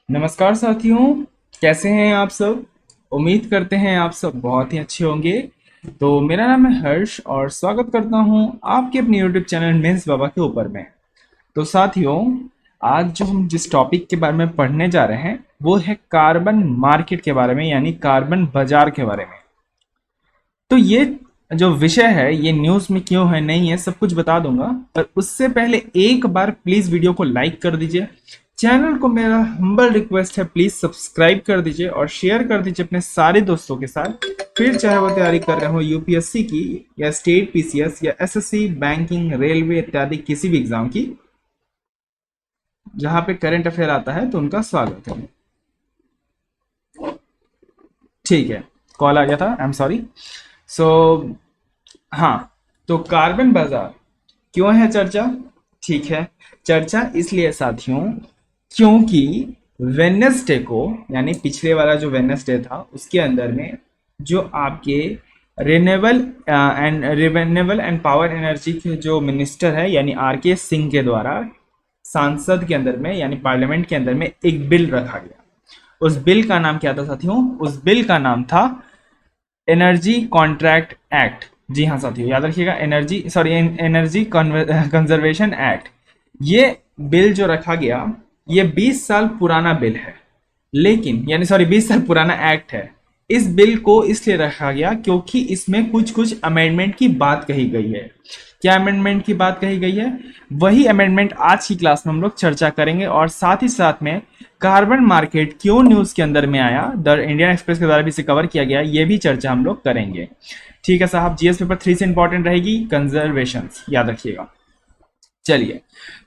नमस्कार साथियों। कैसे हैं आप सब। उम्मीद करते हैं आप सब बहुत ही अच्छे होंगे। तो मेरा नाम है हर्ष और स्वागत करता हूं आपके अपने यूट्यूब चैनल मेंस बाबा के ऊपर में। तो साथियों, आज जो हम जिस टॉपिक के बारे में पढ़ने जा रहे हैं वो है कार्बन मार्केट के बारे में, यानी कार्बन बाजार के बारे में। तो ये जो विषय है ये न्यूज़ में क्यों है नहीं है सब कुछ बता दूंगा, पर उससे पहले एक बार प्लीज़ वीडियो को लाइक कर दीजिए। चैनल को मेरा हम्बल रिक्वेस्ट है, प्लीज़ सब्सक्राइब कर दीजिए और शेयर कर दीजिए अपने सारे दोस्तों के साथ। फिर चाहे वो तैयारी कर रहे हो यूपीएससी की या स्टेट पीसीएस या एसएससी, बैंकिंग, रेलवे इत्यादि किसी भी एग्जाम की जहां पे करंट अफेयर आता है तो उनका स्वागत है। ठीक है, कॉल आ गया था, आई एम सॉरी। सो हाँ, तो कार्बन बाजार क्यों है चर्चा। ठीक है, चर्चा इसलिए साथियों क्योंकि वेडनेसडे को, यानी पिछले वाला जो वेडनेसडे था उसके अंदर में जो आपके रिन्यूएबल एंड पावर एनर्जी के जो मिनिस्टर है यानी आर के सिंह के द्वारा सांसद के अंदर में यानी पार्लियामेंट के अंदर में एक बिल रखा गया। उस बिल का नाम क्या था साथियों? उस बिल का नाम था एनर्जी कॉन्ट्रैक्ट एक्ट। जी हाँ साथियों, याद रखिएगा, एनर्जी कंजर्वेशन एक्ट। ये बिल जो रखा गया ये 20 साल पुराना बिल है, लेकिन यानी 20 साल पुराना एक्ट है। इस बिल को इसलिए रखा गया क्योंकि इसमें कुछ कुछ अमेंडमेंट की बात कही गई है। क्या अमेंडमेंट की बात कही गई है? वही अमेंडमेंट आज की क्लास में हम लोग चर्चा करेंगे, और साथ ही साथ में कार्बन मार्केट क्यों न्यूज के अंदर में आया, द इंडियन एक्सप्रेस के द्वारा भी इसे कवर किया गया, ये भी चर्चा हम लोग करेंगे। ठीक है साहब, जीएस पेपर 3 से इंपॉर्टेंट रहेगी कंजर्वेशन, याद रखिएगा। चलिए,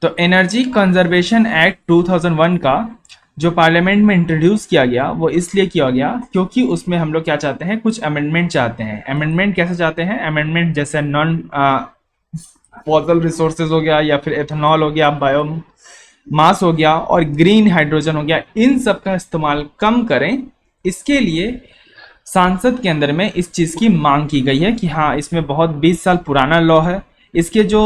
तो एनर्जी कंजर्वेशन एक्ट 2001 का जो पार्लियामेंट में इंट्रोड्यूस किया गया वो इसलिए किया गया क्योंकि उसमें हम लोग क्या चाहते हैं, कुछ अमेंडमेंट चाहते हैं। अमेंडमेंट कैसे चाहते हैं? अमेंडमेंट जैसे नॉन फॉसल रिसोर्सेज हो गया, या फिर एथेनॉल हो गया, बायो मास हो गया और ग्रीन हाइड्रोजन हो गया, इन सब का इस्तेमाल कम करें। इसके लिए सांसद के अंदर में इस चीज़ की मांग की गई है कि हाँ, इसमें बहुत 20 साल पुराना लॉ है। इसके जो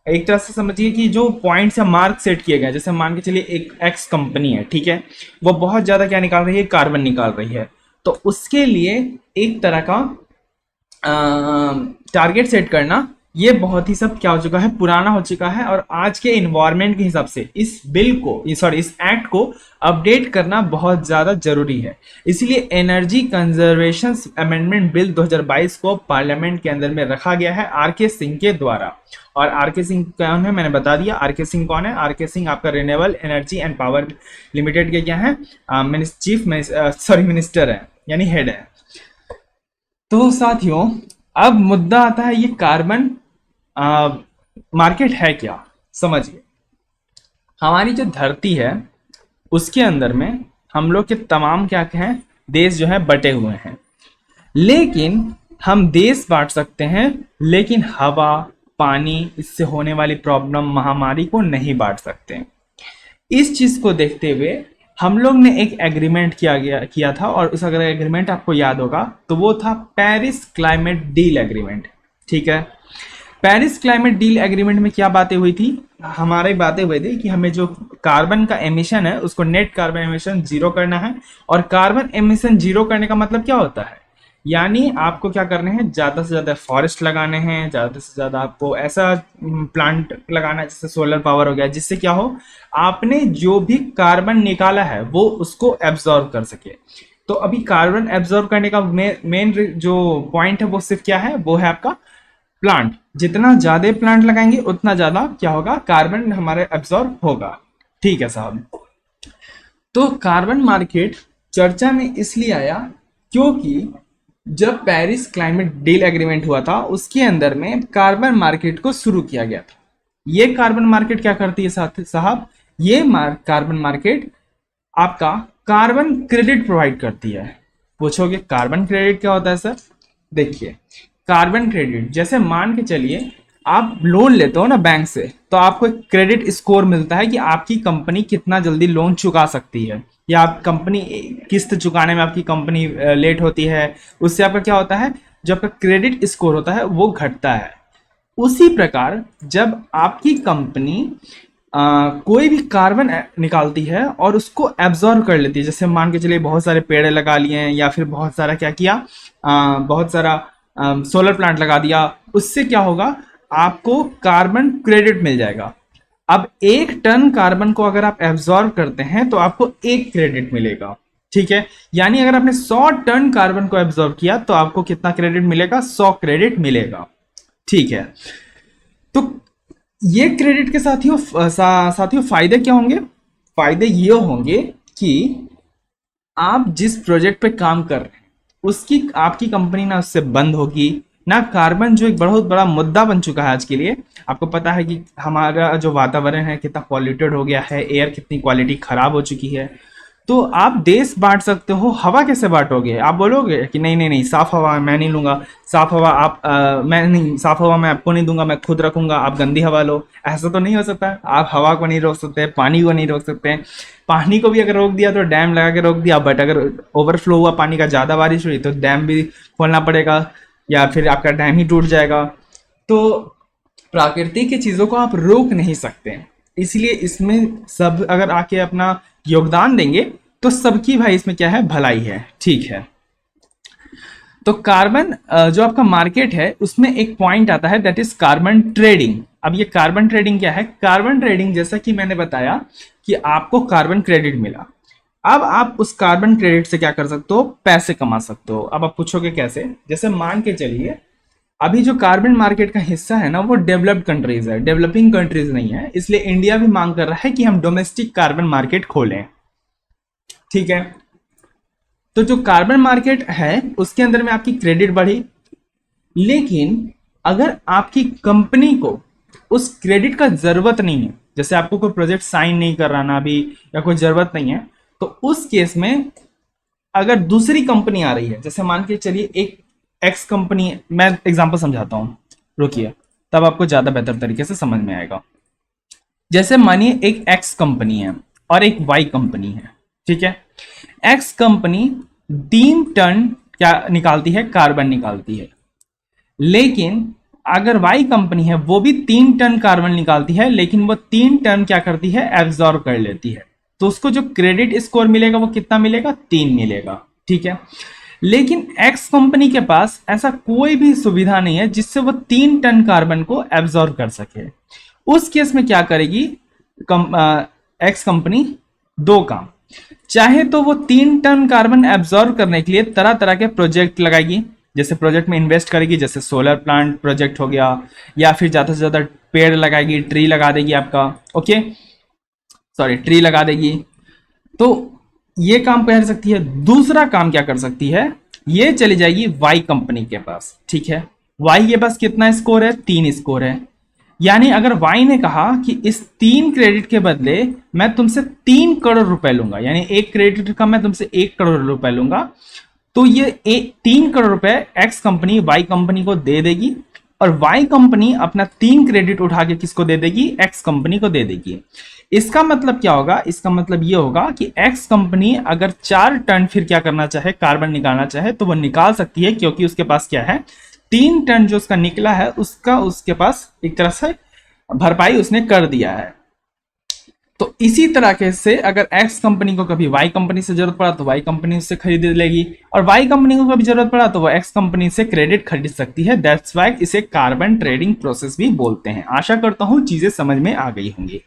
एक तरह से समझिए कि जो पॉइंट्स या मार्क सेट किए गए, जैसे मान के चलिए एक एक्स कंपनी है, ठीक है, वो बहुत ज़्यादा क्या निकाल रही है, कार्बन निकाल रही है, तो उसके लिए एक तरह का टारगेट सेट करना ये बहुत ही सब क्या हो चुका है, पुराना हो चुका है। और आज के इन्वायरमेंट के हिसाब से इस बिल को इस एक्ट को अपडेट करना बहुत ज़्यादा जरूरी है। इसलिए एनर्जी कंजर्वेशन अमेंडमेंट बिल 2022 को पार्लियामेंट के अंदर में रखा गया है आर के सिंह के द्वारा। और आर के सिंह कौन है मैंने बता दिया। आर के सिंह कौन है? आर के सिंह आपका renewable energy and power limited के क्या है, मिनिस्टर है, यानी हेड है। तो साथियों, अब मुद्दा आता है ये कार्बन मार्केट है क्या। समझिए, हमारी जो धरती है उसके अंदर में हम लोग के तमाम क्या हैं, देश जो है बटे हुए हैं, लेकिन हम देश बांट सकते हैं, लेकिन हवा, पानी, इससे होने वाली प्रॉब्लम, महामारी को नहीं बांट सकते। इस चीज को देखते हुए हम लोग ने एक एग्रीमेंट किया था, और उस अगर एग्रीमेंट आपको याद होगा तो वो था पेरिस क्लाइमेट डील एग्रीमेंट। ठीक है, पेरिस क्लाइमेट डील एग्रीमेंट में क्या बातें हुई थी? हमारी बातें हुई थी कि हमें जो कार्बन का एमिशन है उसको नेट कार्बन एमिशन जीरो करना है। और कार्बन एमिशन जीरो करने का मतलब क्या होता है? यानी आपको क्या करने हैं, ज़्यादा से ज़्यादा फॉरेस्ट लगाने हैं, ज़्यादा से ज़्यादा आपको ऐसा प्लांट लगाना है जैसे सोलर पावर हो गया, जिससे क्या हो, आपने जो भी कार्बन निकाला है वो उसको एब्जॉर्व कर सके। तो अभी कार्बन एब्जॉर्व करने का मेन जो पॉइंट है वो सिर्फ क्या है, वो है आपका प्लांट। जितना ज्यादा प्लांट लगाएंगे उतना ज्यादा क्या होगा, कार्बन हमारे एब्जॉर्ब होगा। ठीक है साहब, तो कार्बन मार्केट चर्चा में इसलिए आया क्योंकि जब पेरिस क्लाइमेट डील एग्रीमेंट हुआ था उसके अंदर में कार्बन मार्केट को शुरू किया गया था। ये कार्बन मार्केट क्या करती है साहब? ये कार्बन मार्केट आपका कार्बन क्रेडिट प्रोवाइड करती है। पूछोगे कार्बन क्रेडिट क्या होता है सर? देखिए, कार्बन क्रेडिट जैसे मान के चलिए आप लोन लेते हो ना बैंक से, तो आपको एक क्रेडिट स्कोर मिलता है कि आपकी कंपनी कितना जल्दी लोन चुका सकती है, या आप कंपनी किस्त चुकाने में आपकी कंपनी लेट होती है, उससे आपका क्या होता है, जो आपका क्रेडिट स्कोर होता है वो घटता है। उसी प्रकार जब आपकी कंपनी कोई भी कार्बन निकालती है और उसको एब्जॉर्ब कर लेती है। जैसे मान के चलिए बहुत सारे पेड़ लगा लिए हैं, या फिर बहुत सारा क्या किया, बहुत सारा सोलर प्लांट लगा दिया, उससे क्या होगा, आपको कार्बन क्रेडिट मिल जाएगा। अब 1 टन कार्बन को अगर आप एब्जॉर्ब करते हैं तो आपको 1 क्रेडिट मिलेगा। ठीक है, यानी अगर आपने 100 टन कार्बन को एब्जॉर्ब किया तो आपको कितना क्रेडिट मिलेगा, 100 क्रेडिट मिलेगा। ठीक है, तो ये क्रेडिट के साथियों फायदे क्या होंगे? फायदे ये होंगे कि आप जिस प्रोजेक्ट पे काम कर रहे हैं उसकी आपकी कंपनी ना उससे बंद होगी ना। कार्बन जो एक बहुत बड़ा मुद्दा बन चुका है आज के लिए, आपको पता है कि हमारा जो वातावरण है कितना पॉल्यूटेड हो गया है, एयर कितनी क्वालिटी खराब हो चुकी है। तो आप देश बांट सकते हो, हवा कैसे बांटोगे? आप बोलोगे कि नहीं नहीं नहीं, साफ हवा मैं नहीं लूंगा, साफ हवा आप मैं नहीं, साफ हवा मैं आपको नहीं दूंगा, मैं खुद रखूंगा, आप गंदी हवा लो। ऐसा तो नहीं हो सकता। आप हवा को नहीं रोक सकते, पानी को नहीं रोक सकते। पानी को भी अगर रोक दिया तो डैम लगा के रोक दिया, बट अगर ओवरफ्लो हुआ पानी का, ज़्यादा बारिश हुई तो डैम भी खोलना पड़ेगा, या फिर आपका डैम ही टूट जाएगा। तो प्राकृतिक की चीज़ों को आप रोक नहीं सकते, इसलिए इसमें सब अगर आके अपना योगदान देंगे तो सबकी भाई इसमें क्या है, भलाई है। ठीक है, तो कार्बन जो आपका मार्केट है उसमें एक पॉइंट आता है, दैट इज कार्बन ट्रेडिंग। अब ये कार्बन ट्रेडिंग क्या है? कार्बन ट्रेडिंग जैसा कि मैंने बताया कि आपको कार्बन क्रेडिट मिला, अब आप उस कार्बन क्रेडिट से क्या कर सकते हो, पैसे कमा सकते हो। अब आप पूछोगे कैसे? जैसे मान के चलिए अभी जो कार्बन मार्केट का हिस्सा है ना वो डेवलप्ड कंट्रीज है, डेवलपिंग कंट्रीज नहीं है, इसलिए इंडिया भी मांग कर रहा है कि हम डोमेस्टिक कार्बन मार्केट खोलें। ठीक है, तो जो कार्बन मार्केट है उसके अंदर में आपकी क्रेडिट बढ़ी, लेकिन अगर आपकी कंपनी को उस क्रेडिट का जरूरत नहीं है, जैसे आपको कोई प्रोजेक्ट साइन नहीं कराना अभी या कोई जरूरत नहीं है, तो उस केस में अगर दूसरी कंपनी आ रही है, जैसे मान के चलिए एक एक्स कंपनी, मैं एग्जांपल समझाता हूं, रुकिए तब आपको ज्यादा बेहतर तरीके से समझ में आएगा। जैसे मानिए एक एक्स कंपनी है और एक वाई कंपनी है। ठीक है, एक्स कंपनी 3 टन क्या निकालती है, कार्बन निकालती है, लेकिन अगर वाई कंपनी है वो भी 3 टन कार्बन निकालती है, लेकिन वो 3 टन क्या करती है, एब्जॉर्ब कर लेती है। तो उसको जो क्रेडिट स्कोर मिलेगा वो कितना मिलेगा, 3 मिलेगा। ठीक है, लेकिन एक्स कंपनी के पास ऐसा कोई भी सुविधा नहीं है जिससे वो 3 टन कार्बन को एब्जॉर्ब कर सके। उस केस में क्या करेगी एक्स कंपनी? 2 काम, चाहे तो वो 3 टन कार्बन एब्जॉर्ब करने के लिए तरह तरह के प्रोजेक्ट लगाएगी, जैसे प्रोजेक्ट में इन्वेस्ट करेगी, जैसे सोलर प्लांट प्रोजेक्ट हो गया, या फिर ज्यादा से ज्यादा पेड़ लगाएगी, ट्री लगा देगी आपका, ओके सॉरी ट्री लगा देगी। तो ये काम कर सकती है। दूसरा काम क्या कर सकती है, ये चली जाएगी वाई कंपनी के पास। ठीक है, वाई के पास कितना स्कोर है, 3 स्कोर है, यानी अगर वाई ने कहा कि इस 3 क्रेडिट के बदले मैं तुमसे 3 करोड़ रुपए लूंगा, यानी 1 क्रेडिट का मैं तुमसे 1 करोड़ रुपए लूंगा, तो ये 3 करोड़ रुपए एक्स कंपनी वाई कंपनी को दे देगी, और वाई कंपनी अपना 3 क्रेडिट उठा के किसको दे देगी, एक्स कंपनी को दे देगी। इसका मतलब क्या होगा, इसका मतलब ये होगा कि एक्स कंपनी अगर 4 टन फिर क्या करना चाहे, कार्बन निकालना चाहे, तो वो निकाल सकती है, क्योंकि उसके पास क्या है, 3 टन जो उसका निकला है उसका उसके पास एक तरह से भरपाई उसने कर दिया है। तो इसी तरह से अगर एक्स कंपनी को कभी वाई कंपनी से जरूरत पड़ा तो वाई कंपनी उससे खरीद लेगी, और वाई कंपनी को कभी जरूरत पड़ा तो वो एक्स कंपनी से क्रेडिट खरीद सकती है। दैट्स वाई इसे कार्बन ट्रेडिंग प्रोसेस भी बोलते हैं। आशा करता हूं चीजें समझ में आ गई होंगी।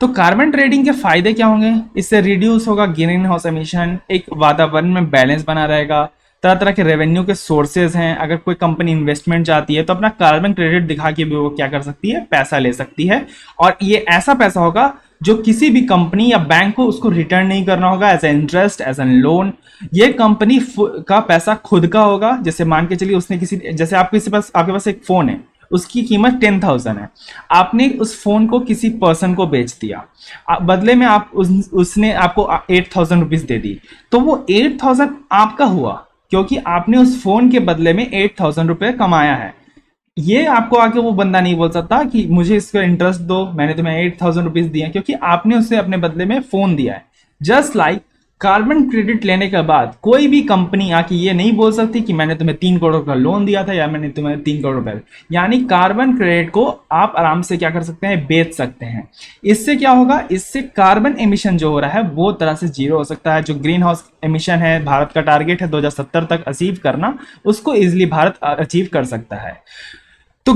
तो कार्बन ट्रेडिंग के फायदे क्या होंगे? इससे रिड्यूस होगा ग्रीन हाउस एमिशन, एक वातावरण में बैलेंस बना रहेगा, तरह तरह के रेवेन्यू के सोर्सेज हैं। अगर कोई कंपनी इन्वेस्टमेंट चाहती है तो अपना कार्बन क्रेडिट दिखा के भी वो क्या कर सकती है, पैसा ले सकती है, और ये ऐसा पैसा होगा जो किसी भी कंपनी या बैंक को उसको रिटर्न नहीं करना होगा as an interest, as an loan. ये कंपनी का पैसा खुद का होगा। जैसे मान के चलिए उसने किसी, जैसे आपके पास एक फोन है, उसकी कीमत 10,000 है, आपने उस फोन को किसी पर्सन को बेच दिया, बदले में उसने आपको 8,000 रुपीज दे दी, तो वो 8,000 आपका हुआ, क्योंकि आपने उस फोन के बदले में 8,000 रुपए कमाया है। ये आपको आके वो बंदा नहीं बोल सकता कि मुझे इसका इंटरेस्ट दो, मैंने तुम्हें 8,000 रुपीज दिए, क्योंकि आपने उसे अपने बदले में फोन दिया है। जस्ट लाइक कार्बन क्रेडिट लेने के बाद कोई भी कंपनी आके ये नहीं बोल सकती कि मैंने तुम्हें 3 करोड़ का लोन दिया था या मैंने तुम्हें 3 करोड़ रुपए, यानी कार्बन क्रेडिट को आप आराम से क्या कर सकते हैं, बेच सकते हैं। इससे क्या होगा, इससे कार्बन एमिशन जो हो रहा है वो तरह से जीरो हो सकता है। जो ग्रीन हाउस एमिशन है, भारत का टारगेट है 2070 तक अचीव करना, उसको इजिली भारत अचीव कर सकता है। तो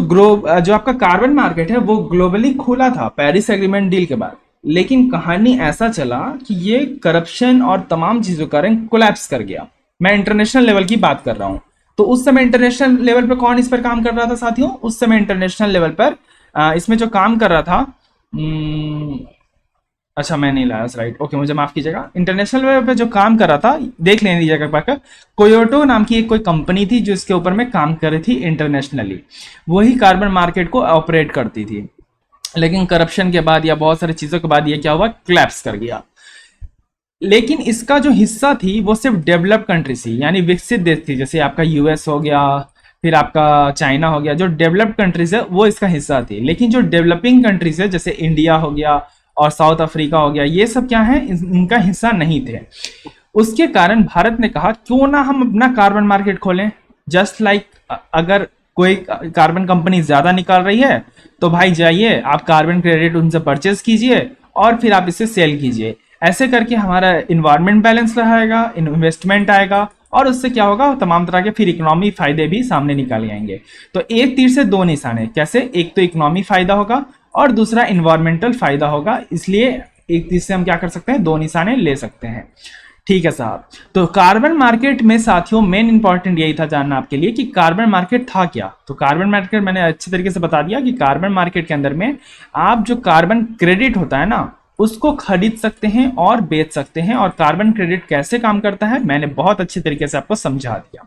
जो आपका कार्बन मार्केट है वो ग्लोबली खुला था पेरिस एग्रीमेंट डील के बाद, लेकिन कहानी ऐसा चला कि ये करप्शन और तमाम चीजों के कारण कोलैप्स कर गया। मैं इंटरनेशनल लेवल की बात कर रहा हूं। तो उस समय इंटरनेशनल लेवल पर कौन इस पर काम कर रहा था साथियों? उस समय इंटरनेशनल लेवल पर इसमें जो काम कर रहा था, अच्छा मैं नहीं लाया स्लाइड, ओके मुझे माफ कीजिएगा। इंटरनेशनल लेवल पे जो काम कर रहा था, देख लेने दीजिएगा पाकर, कोयोटो नाम की एक कोई कंपनी थी जो इसके ऊपर में काम कर रही थी इंटरनेशनली, वही कार्बन मार्केट को ऑपरेट करती थी। लेकिन करप्शन के बाद या बहुत सारी चीजों के बाद ये क्या हुआ, क्लैप्स कर गया। लेकिन इसका जो हिस्सा थी वो सिर्फ डेवलप कंट्री थी, यानी विकसित देश थी, जैसे आपका यूएस हो गया, फिर आपका चाइना हो गया, जो डेवलप्ड कंट्रीज है वो इसका हिस्सा थी। लेकिन जो डेवलपिंग कंट्रीज है जैसे इंडिया हो गया और साउथ अफ्रीका हो गया, ये सब क्या है, इनका हिस्सा नहीं थे। उसके कारण भारत ने कहा क्यों ना हम अपना कार्बन मार्केट खोलें। जस्ट लाइक अगर कोई कार्बन कंपनी ज्यादा निकाल रही है तो भाई जाइए आप कार्बन क्रेडिट उनसे परचेज कीजिए और फिर आप इसे सेल कीजिए। ऐसे करके हमारा इन्वायरमेंट बैलेंस रहेगा, इन्वेस्टमेंट आएगा और उससे क्या होगा, तमाम तरह के फिर इकोनॉमी फायदे भी सामने निकाले आएंगे। तो एक तीर से दो निशाने, कैसे, एक तो इकोनॉमी फायदा होगा और दूसरा इन्वायरमेंटल फायदा होगा, इसलिए एक तीर से हम क्या कर सकते हैं, दो निशाने ले सकते हैं। ठीक है साहब। तो कार्बन मार्केट में साथियों मेन इंपॉर्टेंट यही था जानना आपके लिए कि कार्बन मार्केट था क्या। तो कार्बन मार्केट मैंने अच्छे तरीके से बता दिया कि कार्बन मार्केट के अंदर में आप जो कार्बन क्रेडिट होता है ना, उसको खरीद सकते हैं और बेच सकते हैं। और कार्बन क्रेडिट कैसे काम करता है मैंने बहुत अच्छे तरीके से आपको समझा दिया।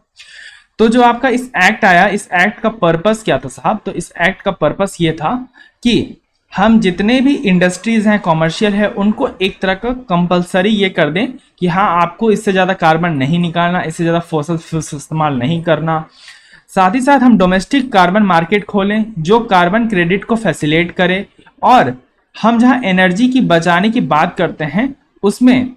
तो जो आपका इस एक्ट आया, इस एक्ट का पर्पस क्या था साहब? तो इस एक्ट का पर्पस ये था कि हम जितने भी इंडस्ट्रीज हैं, कॉमर्शियल है, उनको एक तरह का कंपलसरी ये कर दें कि हाँ आपको इससे ज़्यादा कार्बन नहीं निकालना, इससे ज़्यादा फॉसल फ्यूल्स इस्तेमाल नहीं करना। साथ ही साथ हम डोमेस्टिक कार्बन मार्केट खोलें जो कार्बन क्रेडिट को फैसिलिटेट करे। और हम जहाँ एनर्जी की बचाने की बात करते हैं उसमें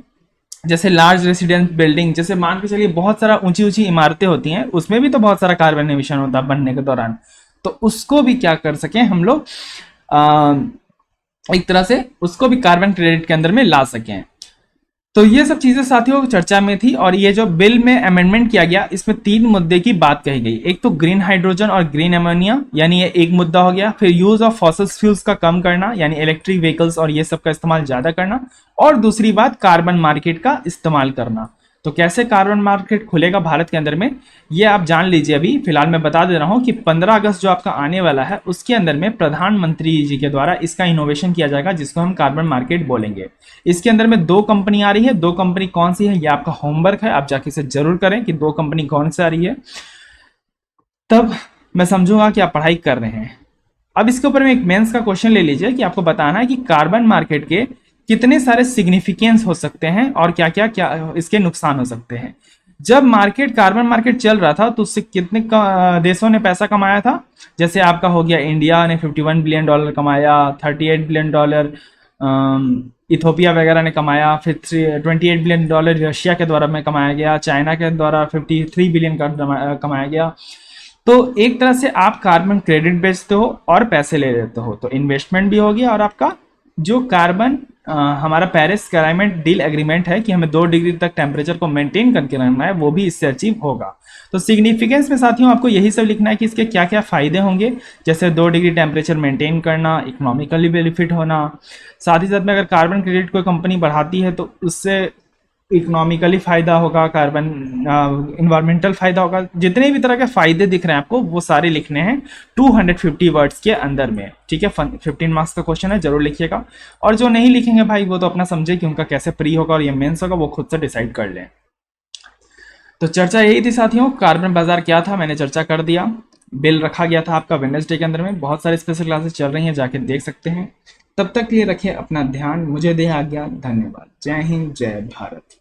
जैसे लार्ज रेसिडेंस बिल्डिंग, जैसे मान के चलिए बहुत सारा ऊंची ऊंची इमारतें होती हैं, उसमें भी तो बहुत सारा कार्बन एमिशन होता है बनने के दौरान, तो उसको भी क्या कर सकें हम लोग, एक तरह से उसको भी कार्बन क्रेडिट के अंदर में ला सकें। तो ये सब चीजें साथियों चर्चा में थी। और ये जो बिल में अमेंडमेंट किया गया, इसमें 3 मुद्दे की बात कही गई। एक तो ग्रीन हाइड्रोजन और ग्रीन अमोनिया, यानी ये एक मुद्दा हो गया। फिर यूज ऑफ फॉसिल फ्यूल्स का कम करना, यानी इलेक्ट्रिक व्हीकल्स और ये सब का इस्तेमाल ज्यादा करना। और दूसरी बात कार्बन मार्केट का इस्तेमाल करना। तो कैसे कार्बन मार्केट खुलेगा भारत के अंदर में, ये आप जान लीजिए। अभी फिलहाल मैं बता दे रहा हूं कि 15 अगस्त जो आपका आने वाला है उसके अंदर में प्रधानमंत्री जी के द्वारा इसका इनोवेशन किया जाएगा, जिसको हम कार्बन मार्केट बोलेंगे। इसके अंदर में 2 कंपनी आ रही है। 2 कंपनी कौन सी है ये आपका होमवर्क है, आप जाके इसे जरूर करें कि 2 कंपनी कौन सी आ रही है, तब मैं समझूंगा कि आप पढ़ाई कर रहे हैं। अब इसके ऊपर में एक मेंस का क्वेश्चन ले लीजिए कि आपको बताना है कि कार्बन मार्केट के कितने सारे सिग्निफिकेंस हो सकते हैं और क्या क्या क्या इसके नुकसान हो सकते हैं। जब कार्बन मार्केट चल रहा था तो उससे कितने देशों ने पैसा कमाया था? जैसे आपका हो गया इंडिया ने $51 बिलियन कमाया, $38 बिलियन इथोपिया वगैरह ने कमाया, फिर $28 बिलियन रशिया के द्वारा में कमाया गया, चाइना के द्वारा 53 बिलियन का कमाया गया। तो एक तरह से आप कार्बन क्रेडिट बेचते हो और पैसे ले लेते हो, तो इन्वेस्टमेंट भी हो गया और आपका जो कार्बन हमारा पेरिस क्लाइमेट डील एग्रीमेंट है कि हमें 2 डिग्री तक टेम्परेचर को मेंटेन करके रखना है, वो भी इससे अचीव होगा। तो सिग्निफिकेंस में साथियों आपको यही सब लिखना है कि इसके क्या क्या फायदे होंगे, जैसे 2 डिग्री टेम्परेचर मेंटेन करना, इकोनॉमिकली बेनिफिट होना। साथ ही साथ में अगर कार्बन क्रेडिट कोई कंपनी बढ़ाती है तो उससे इकोनॉमिकली फायदा होगा, कार्बन इन्वायरमेंटल फायदा होगा। जितने भी तरह के फायदे दिख रहे हैं आपको वो सारे लिखने हैं 250 वर्ड्स के अंदर में। ठीक है, 15 मार्क्स का क्वेश्चन है, जरूर लिखिएगा। और जो नहीं लिखेंगे भाई वो तो अपना समझे कि उनका कैसे प्री होगा और ये मेंस होगा, वो खुद से डिसाइड कर लें। तो चर्चा यही थी साथियों, कार्बन बाजार क्या था मैंने चर्चा कर दिया। बिल रखा गया था आपका वेडनेसडे के अंदर में, बहुत सारे स्पेशल क्लासेस चल रही हैं, जाके देख सकते हैं। तब तक के लिए रखिए अपना ध्यान, मुझे दे आज्ञा, धन्यवाद। जय हिंद, जय भारत।